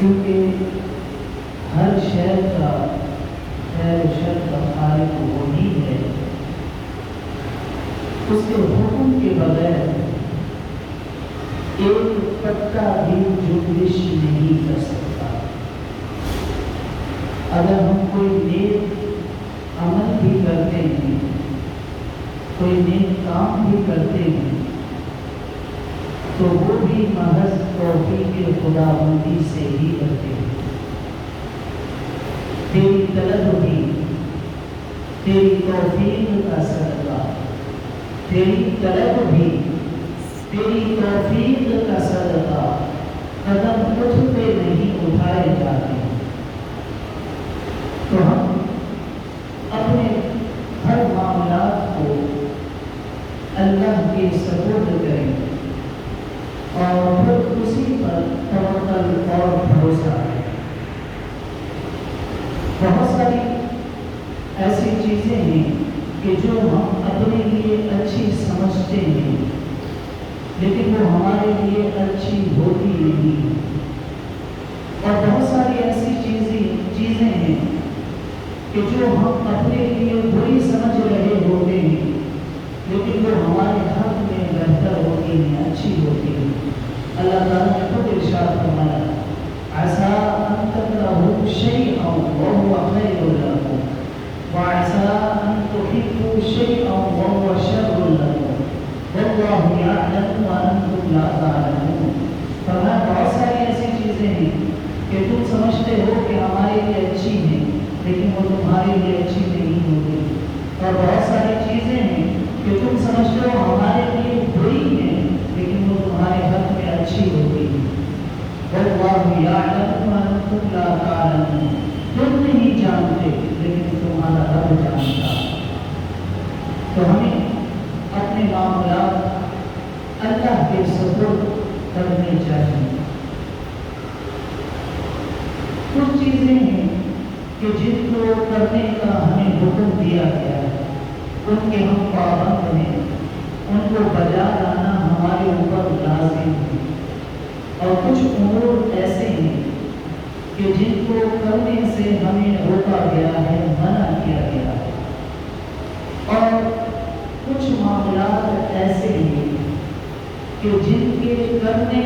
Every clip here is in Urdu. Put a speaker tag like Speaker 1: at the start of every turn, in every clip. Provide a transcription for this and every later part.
Speaker 1: کیونکہ ہر شے کا خیر و شر کا خالق وہی ہے، اس کے حکم کے بغیر ایک پتا بھی جنبش نہیں کر سکتا۔ اگر ہم کوئی نیک عمل بھی کرتے ہیں، کوئی نیک کام بھی کرتے ہیں، تو وہ بھی محض توفیق خداوندی سے ہی کرتے ہیں۔ تیری طلب بھی، تیری توفیق کا صدقہ، تیری طلب بھی، تیری توفیق کا صدقہ قدم اٹھتے نہیں اٹھائے جاتے۔ تو ہم اپنے ہر معاملات کو اللہ کے سپرد کریں اور پھر اسی پر توکل اور بھروسہ کریں۔ بہت ساری ایسی چیزیں ہیں کہ جو ہم اپنے لیے اچھی سمجھتے ہیں لیکن وہ ہمارے لیے اچھی ہوتی نہیں، اور بہت ساری ایسی چیزیں ہیں کہ جو ہم اپنے لیے بری سمجھ رہے ہوتے ہیں لیکن وہ ہمارے حق میں بہتر ہوتی ہیں، اچھی ہوتی ہیں۔ اللہ تعالیٰ نے خود ارشاد فرمایا عَسَىٰ أَن تَكْرَهُوا شَيْئًا وَهُوَ خَيْرٌ لَكُمْ وَعَسَىٰ أَن تُحِبُّوا شَيْئًا وَهُوَ شَرٌّ لَكُمْ وَاللَّهُ يَعْلَمُ وَأَنتُمْ لَا تَعْلَمُونَ۔ فرمایا بہت ساری ایسی چیزیں ہیں کہ تم سمجھتے ہو کہ ہمارے لیے اچھی ہیں لیکن وہ تمہارے لیے اچھی نہیں ہوتی، اور بہت ساری چیزیں ہیں کہ تم سمجھتے ہو ہمارے لیے بری ہیں لیکن وہ تمہارے حق میں اچھی ہوتی ہے۔ وَاللَّهُ يَعْلَمُ وَأَنتُمْ لَا تَعْلَمُونَ۔ تم نہیں جانتے لیکن تمہارا رب جانتا۔ تو ہمیں اپنے معاملات اللہ کے سپرد کرنے چاہیے۔ کچھ چیزیں ہیں کہ جن کو کرنے کا ہمیں حکم دیا گیا ہے، ان کے ہم پابند ہیں، ان کو بجا لانا ہمارے اوپر لازم ہے، اور کچھ امور ایسے ہیں کہ جن کو کرنے سے ہمیں روکا گیا ہے، منع کیا گیا ہے، اور کچھ معاملات ایسے ہیں کہ جن کے کرنے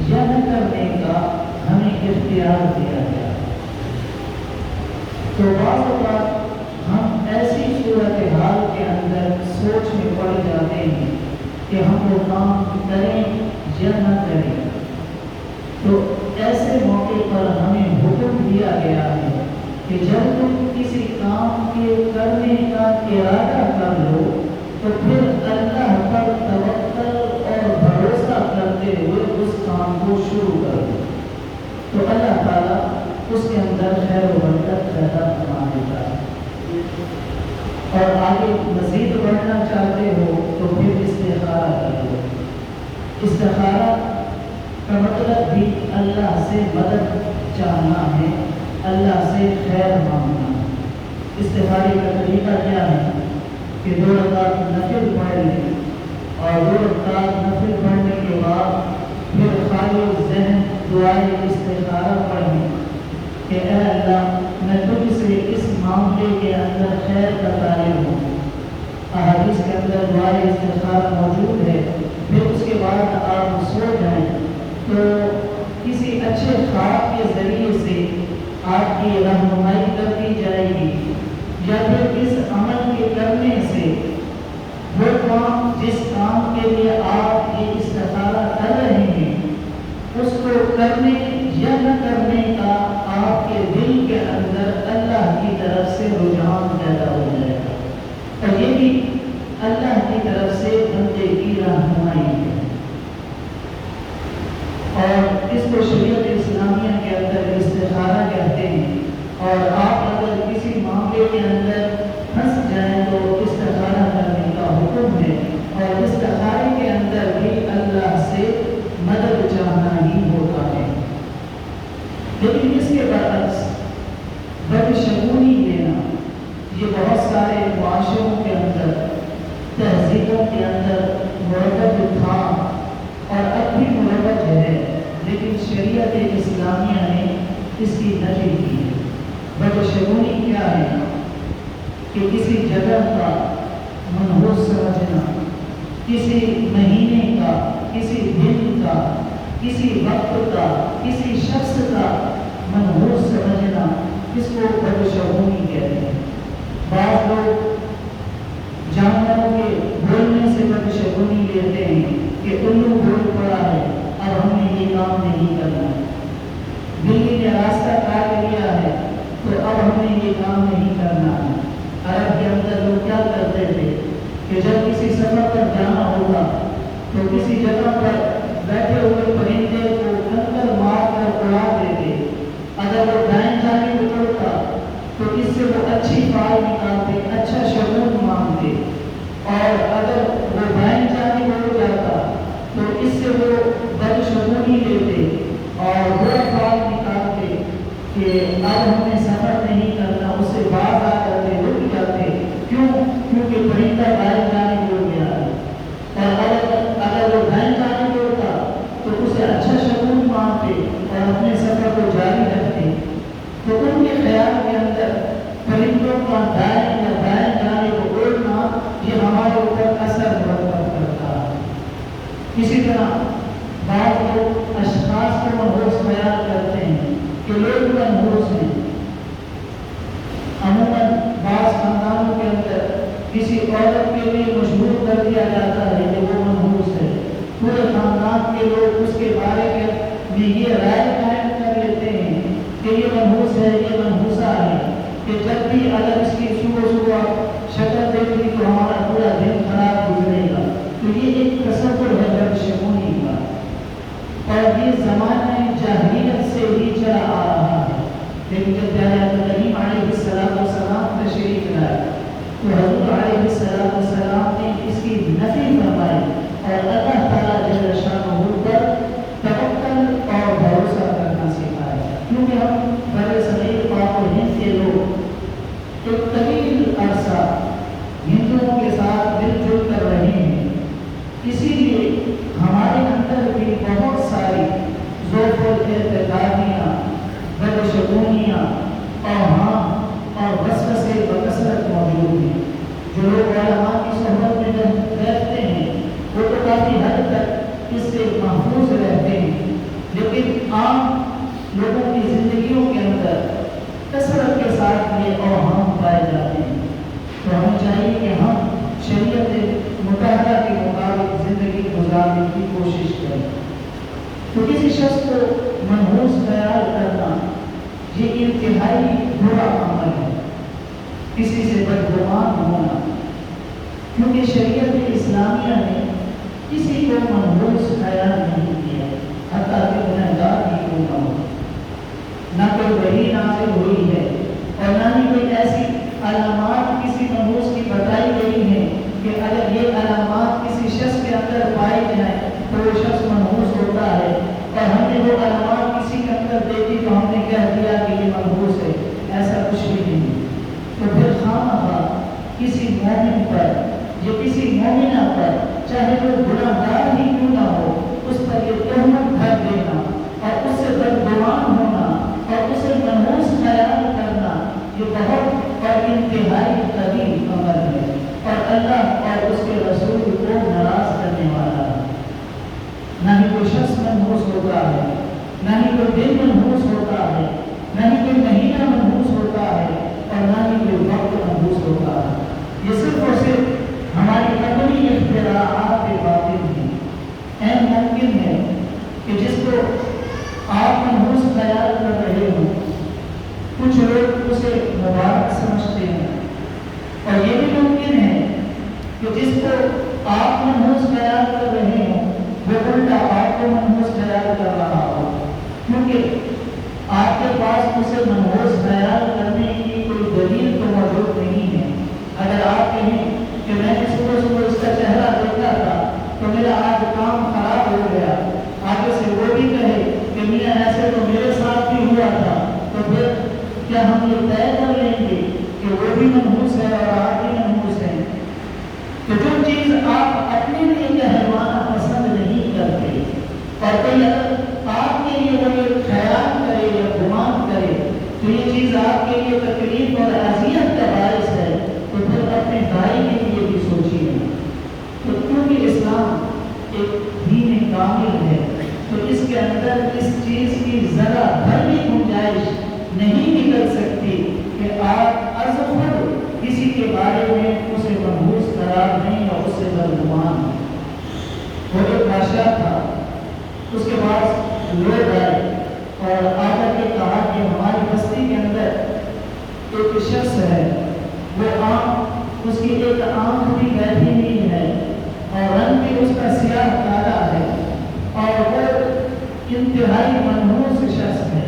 Speaker 1: یا نہ کرنے کا ہمیں اختیار دیا گیا ہے۔ تو بعض اوقات ہم ایسی صورتحال کے اندر سوچ میں پڑ جاتے ہیں کہ ہم وہ کام کریں یا نہ کریں، تو ایسے موقع پر ہمیں حکم دیا گیا ہے کہ جب تم کسی کام کے کرنے کا ارادہ کر لو تو پھر اللہ پر توکل اور بھروسہ کرتے ہوئے اس کام کو شروع کر دو، تو اللہ تعالیٰ اس کے اندر خیر و برکت پیدا فرما دیتا ہے۔ اور آگے مزید بڑھنا چاہتے ہو تو پھر استخارہ کر لو۔ استخارہ کا مطلب بھی اللہ سے مدد چاہنا ہے، اللہ سے خیر مانگنا ہے۔ استخارے کا طریقہ کیا ہے کہ 2 رکعت نفل پڑھ لیں، اور 2 رکعت نفل پڑھنے کے بعد پھر خالی ذہن دعائے استخارہ پڑھیں کہ اے اللہ میں تجھ سے اس معاملے کے اندر خیر کا طالب ہوں۔ احادیث کے اندر دعائے استخارہ موجود ہے۔ پھر اس کے بعد آپ سو جائیں تو کسی اچھے خواب کے ذریعے سے آپ کی رہنمائی کر دی جائے گی، یا پھر اس عمل کے کرنے سے وہ کام جس کام کے لیے آپ یہ استخارہ کر رہے ہیں اس کو کرنے یا نہ کرنے کا آپ کے دل کے اندر اللہ کی طرف سے رجحان پیدا ہو جائے گا، اور یہ بھی اللہ کی طرف سے بندے کی رہنمائی ہے۔ اور اس کو شریعت اسلامیہ کے اندر استخارہ کہتے ہیں، اور آپ اگر کسی معاملے کے اندر پھنس جائیں تو استخارہ کرنے کا حکم ہے، اور استخارے کے اندر بھی اللہ سے مدد چاہنا ہی ہوتا ہے۔ لیکن اس کے برعکس بدشگونی لینا یہ بہت سارے معاشروں کے اندر، تہذیبوں کے اندر مروج تھا اور اب بھی مروج ہے، لیکن شریعت اسلامیہ نے اس کی نفی کی ہے۔ بدشگونی کیا ہے کہ کسی جگہ کا منحوس سمجھنا، کسی مہینے کا، کسی دن کا، کسی وقت کا، کسی شخص کا منحوس سمجھنا، اس کو بدشگونی کہتے ہیں۔ بعض لوگ جانوروں کے بولنے سے بدشگونی لیتے ہیں کہ الو بول پڑا ہے، اب ہمیں یہ کام نہیں کرنا ہے۔ بلی نے راستہ کاٹ لیا ہے تو اب ہمیں یہ کام نہیں کرنا ہے۔ عرب کے اندر لوگ کیا کرتے تھے کہ جب کسی سفر پر جانا ہوگا تو کسی جگہ پر بیٹھے ہوئے پرندے کو کنکر مار کر اڑا دیتے۔ اگر وہ دائیں جانب اڑتا تو اس سے وہ اچھی فال نکالتے، اچھا شگون مانتے، اور اگر وہ بائیں جانب اڑ جاتا تو اس سے وہ بدشگونی لیتے اور برا فال نکالتے کہ اب ہمیں سفر نہیں کرنا، اس سے باز آ جاتے، رک جاتے۔ کیوں؟ کیونکہ پرندہ بائیں جانب اڑ گیا ہے، اور اگر وہ دائیں جانب اڑتا تو اسے اچھا شگون مانتے اور اپنے سفر کو جاری رکھتے۔ تو ان کے خیال کے اندر پرندوں کا دائیں یا بائیں جانب اڑنا یہ ہمارے اوپر اثر مرتب کرتا ہے۔ اسی طرح بعض لوگ اشخاص کو منحوس بیان کرتے ہیں کہ لوگ منحوس ہیں۔ عموماً بعض خاندانوں کے اندر کسی عورت کے لیے مشہور کر دیا جاتا ہے کہ وہ منحوس ہے، پورے خاندان کے لوگ اس کے بارے میں یہ رائے قائم کر لیتے ہیں کہ یہ منحوس ہے، یہ منحوسہ ہے، کہ جب بھی اگر اس کی صبح صبح شکل دیکھی تو ہمارا پورا دن خراب گزرے گا۔ تو یہ ایک تصور ہے بدشگونی کا، اور یہ زمانہ جاہلیت سے ہی چلا آ رہا ہے۔ لیکن جب تعلیم علیہ السلام تشریف لائے تو حضور علیہ السلام نے اس کی نفی فرمائی اور اللہ تعالیٰ جل شانہ پر توکل اور بھروسہ کرنا سکھایا۔ کیونکہ ہم بر صغیر پاک و ہند کے لوگ ایک طویل عرصہ ہندوؤں کے ساتھ مل جل کر رہے ہیں، اسی لیے ہمارے اندر بھی بہت ساری ذوق الاعتقادیاں، بدشگونیاں، اوہام اور وسوسے بکثرت موجود ہیں۔ جو لوگ علماء کی صحبت میں رہتے ہیں وہ تو کافی حد تک اس سے محفوظ رہتے ہیں، لیکن عام لوگوں کی زندگیوں کے اندر کثرت کے ساتھ یہ اوہام پائے جاتے ہیں۔ تو ہمیں چاہیے کہ ہم شریعت متحدہ کے مطابق زندگی گزارنے کی کوشش کریں۔ تو کسی شخص کو منحوس خیال کرنا یہ انتہائی برا عمل ہے، کسی سے بدگمان ہونا، کیونکہ شریعت اسلامیہ نے کسی کو منحوس خیال نہیں کیا، حتیٰ کہ گنہگار بھی کیوں نہ ہو۔ نہ کوئی وحی نازل ہوئی ہے اور نہ ہی کوئی ایسی علامات کسی منحوس کی بتائی گئی ہیں کہ اگر یہ علامات کسی شخص کے اندر پائی جائیں تو وہ شخص منحوس ہوتا ہے، اور ہم نے وہ علامات کسی کے اندر دیکھی تو ہم نے کہہ دیا کہ یہ منحوس ہے۔ ایسا کچھ بھی نہیں۔ تو پھر خواہ کسی مومن پر یا کسی مومنہ پر، چاہے وہ گناہگار ہی کیوں نہ ہو، اس پر یہ تہمت دھر دینا اور اس سے بدگمان ہونا اور اسے منحوس خیال کرنا یہ بہت اور انتہائی قبیح عمل ہے، اور اللہ اور اس کے رسول کو ناراض کرنے والا ہے۔ نہ ہی کوئی شخص منحوس ہوتا ہے، نہ ہی کوئی دن منحوس ہوتا ہے، نہ ہی کوئی مہینہ منحوس ہوتا ہے، اور نہ ہی کوئی وقت منحوس ہوتا ہے۔ یہ صرف اور صرف ہماری اپنی اختراعات باطل ہیں۔ این ممکن ہے کہ جس کو آپ منحوس خیال کر رہے ہوں کچھ لوگ اسے مبارک سمجھتے ہیں، اور یہ بھی ممکن ہے کہ جس کو آپ منحوس خیال کر رہے ہوں وہ الٹا آپ کو منحوس خیال کر رہا ہو، کیونکہ آپ کے پاس اسے منحوس خیال کرنے کی کوئی دلیل تو موجود نہیں ہے۔ اگر آپ کہیں کہ میں نے صبح صبح اس کا چہرہ دیکھا تھا تو میرا آج کام خراب ہو گیا، آگے سے وہ بھی کہے کہ میاں ایسے تو میرے ساتھ بھی ہوا تھا، تو پھر کیا ہم یہ طے کر لیں گے کہ وہ بھی منحوس ہے اور آپ بھی منحوس ہیں؟ تو جو چیز آپ اپنے لیے کہلوانا پسند نہیں کرتے اور کوئی اگر آپ کے لیے وہ خیال کرے یا گمان تو یہ چیز آپ کے لیے تکلیف اور اذیت کا باعث ہے، تو پھر اپنے بھائی کے لیے بھی سوچیے۔ تو کیونکہ اسلام ایک دین کامل ہے، تو اس کے اندر اس چیز کی ذرا بھر بھی گنجائش نہیں نکل سکتی کہ آپ از خود کسی کے بارے میں اسے منحوس قرار دیں اور اس سے بدگمان ہوں۔ وہ ایک بادشاہ تھا، اس کے پاس لوگ آئے اور آ کر کے کہا کہ ہماری بستی کے اندر ایک شخص ہے، وہ آنکھ، اس کی ایک آنکھ بھی بیٹھی ہوئی ہے اور رنگ بھی اس کا سیاہ کالا ہے اور وہ انتہائی منحوس شخص ہے۔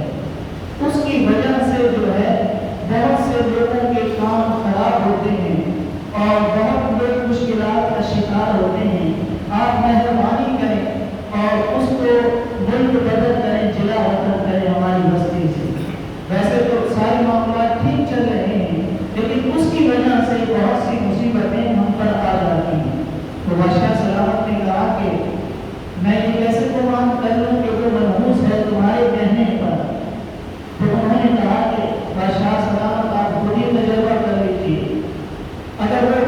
Speaker 1: اس کی وجہ سے جو ہے بہت سے لوگوں کے کام خراب ہوتے ہیں اور بہت لوگ مشکلات کا شکار ہوتے ہیں۔ آپ مہربانی کریں اور اس کو ملک بدل کریں، ضلع وطن کریں ہماری بستی سے۔ ویسے تو سارے معاملات ٹھیک چل رہے ہیں، لیکن اس کی وجہ سے بہت سی مصیبتیں ہم پر آ جاتی ہیں۔ تو بادشاہ سلامت نے کہا کہ میں یہ کیسے گمان کر لوں کہ وہ منحوس ہے تمہارے کہنے پر؟ تو انہوں نے کہا کہ بادشاہ سلامت آپ خود ہی تجربہ کر لیجیے، اگر وہ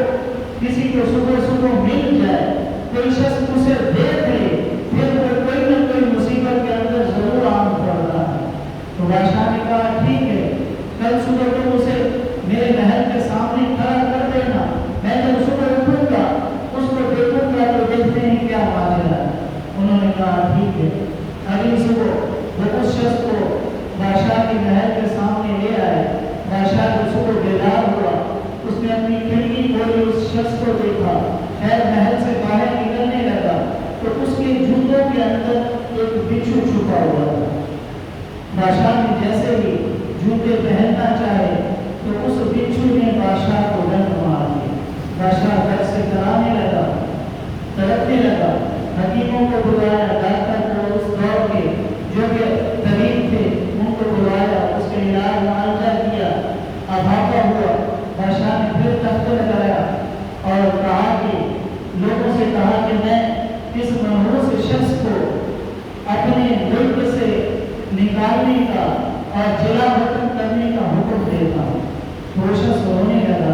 Speaker 1: کسی کو صبح صبح مل جائے، کوئی شخص اسے دیکھ لے، پھر وہ کوئی نہ کوئی مصیبت کے اندر ضرور آن پڑتا ہے۔ تو بادشاہ نے کہا ٹھیک ہے، کل صبح تم اسے میرے محل کے سامنے کھڑا کر دینا، میں جب صبح اٹھوں گا اس کو دیکھوں گا تو دیکھتے ہیں کیا ماجرا ہے۔ انہوں نے کہا ٹھیک ہے۔ اگلی صبح وہ اس شخص کو بادشاہ کے محل کے سامنے لے آئے۔ بادشاہ کو صبح بیدار ہوا، اس نے اپنی کھڑکی کھولی، اس شخص کو دیکھا، خیر محل سے باہر نکلنے لگا تو اس کے جوتوں کے اندر ایک بچھو چھپا ہوا تھا۔ بادشاہ نے جیسے ہی جوتے پہننا چاہے تو اس بچھو نے بادشاہ کو ڈنڈ مار دیا۔ بادشاہ گھر سے کرانے لگا، تڑپنے لگا، حکیموں کو بلایا، ڈاکٹر کو اس دور کے جو کہ طبیب تھے ان کو بلایا، اس کا علاج معالجہ کیا، افاقہ ہوا۔ بادشاہ نے پھر تخت لگایا اور کہا کہ لوگوں سے کہا کہ میں اس منحوس شخص کو اپنے ملک سے نکالنے کا اور جلا وطن کرنے کا حکم دیتا ہوں۔ وہ شخص رونے لگا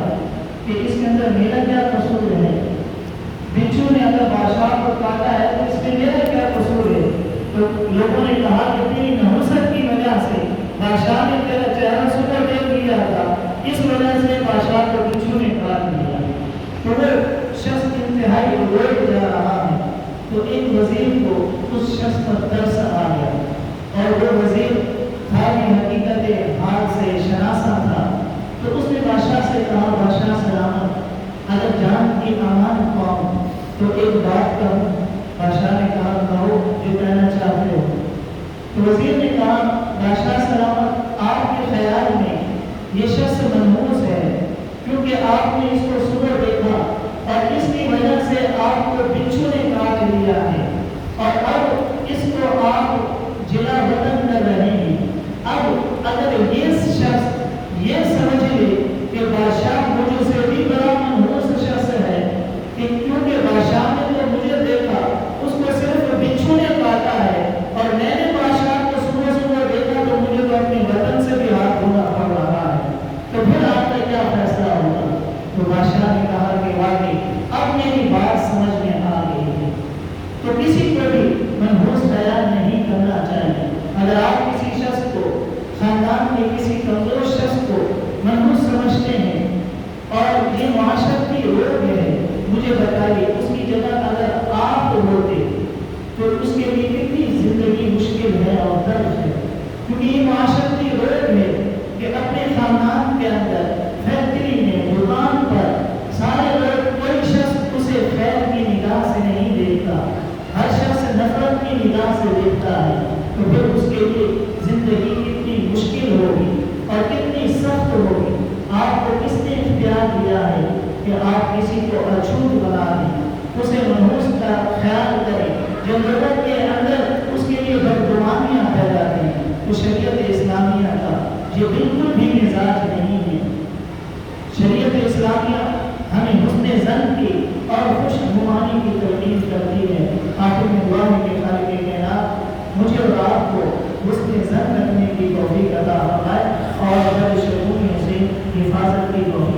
Speaker 1: کہ اس کے اندر میرا کیا قصور ہے؟ بچھو نے اگر بادشاہ کو کاٹا ہے تو اس میں میرا کیا قصور ہے؟ تو لوگوں نے کہا کہ تیری نحوست کی وجہ سے بادشاہ نے تیرا چہرہ صبح دیکھ لیا تھا، اس وجہ سے بادشاہ کو بچھو نے کاٹ دیا۔ تو وہ شخص انتہائی روئے جا رہا ہے، تو ایک وزیر کو اس شخص پر ترس آ گیا اور وہ وزیر ساری حقیقت حال سے شناسا تھا۔ تو اس نے بادشاہ سے کہا بادشاہ سلامت، اگر جان کی امان پاؤں تو ایک بات کہوں۔ بادشاہ نے کہا کہو جو کہنا چاہتے ہو۔ تو وزیر نے کہا بادشاہ سلامت، آپ کے خیال میں یہ شخص منحوس ہے کیونکہ آپ نے اس کو صبح دیکھا اور اس کی وجہ سے آپ کو بچھو نے کاٹ لیا ہے اور اب اس کو آپ جلا وطن کر رہے ہیں۔ اب اگر یہ شخص یہ سمجھ لے کہ بادشاہ مجھ سے بھی بڑا منحوس شخص ہے کہ کیونکہ بادشاہ نے تو مجھے دیکھا، اس کو صرف بچھو نے کاٹا ہے اور میں نے بادشاہ کو صبح صبح دیکھا تو مجھے تو اپنے وطن سے بھی ہاتھ دھونا پڑ رہا ہے، تو پھر آپ کا کیا فیصلہ ہوگا؟ تو بادشاہ نے کہا کہ واقعی اب میری بات سمجھ میں آ گئی ہے۔ تو کسی کو بھی منحوس بیان نہیں کرنا چاہیے۔ اگر آپ کسی شخص کو، خاندان کے کسی کمزور شخص کو منحوس سمجھتے ہیں اور یہ معاشرتی روگ ہے، مجھے بتائیے اس کی جگہ اگر آپ ہوتے تو اس کے لیے کتنی زندگی مشکل ہے اور درد ہے، کیونکہ یہ معاشرتی روگ ہے کہ اپنے خاندان کے اندر، فیکٹری میں، دکان پر سارے لوگ، کوئی شخص اسے خیر کی نگاہ سے نہیں دیکھتا، ہر شخص نفرت کی نگاہ سے دیکھتا ہے، تو پھر اس کے لیے زندگی کتنی مشکل ہوگی اور کتنی سخت ہوگی۔ آپ کو کس نے اختیار دیا ہے کہ آپ کسی کو اچھوت بنا دیں، اسے منحوس کا خیال کریں، جو لوگوں کے اندر اس کے لیے بدگمانیاں پیدا کریں؟ تو شریعت اسلامیہ کا یہ بالکل بھی مزاج نہیں ہے۔ شریعت اسلامیہ ہمیں حسن ظن کی اور خوش گمانی کی ترغیب کرتی ہے۔ آخر میں دعا ہے کہ خالق کائنات مجھے اور آپ کو حسن ظن رکھنے کی توفیق عطا فرمائے اور کی توفیق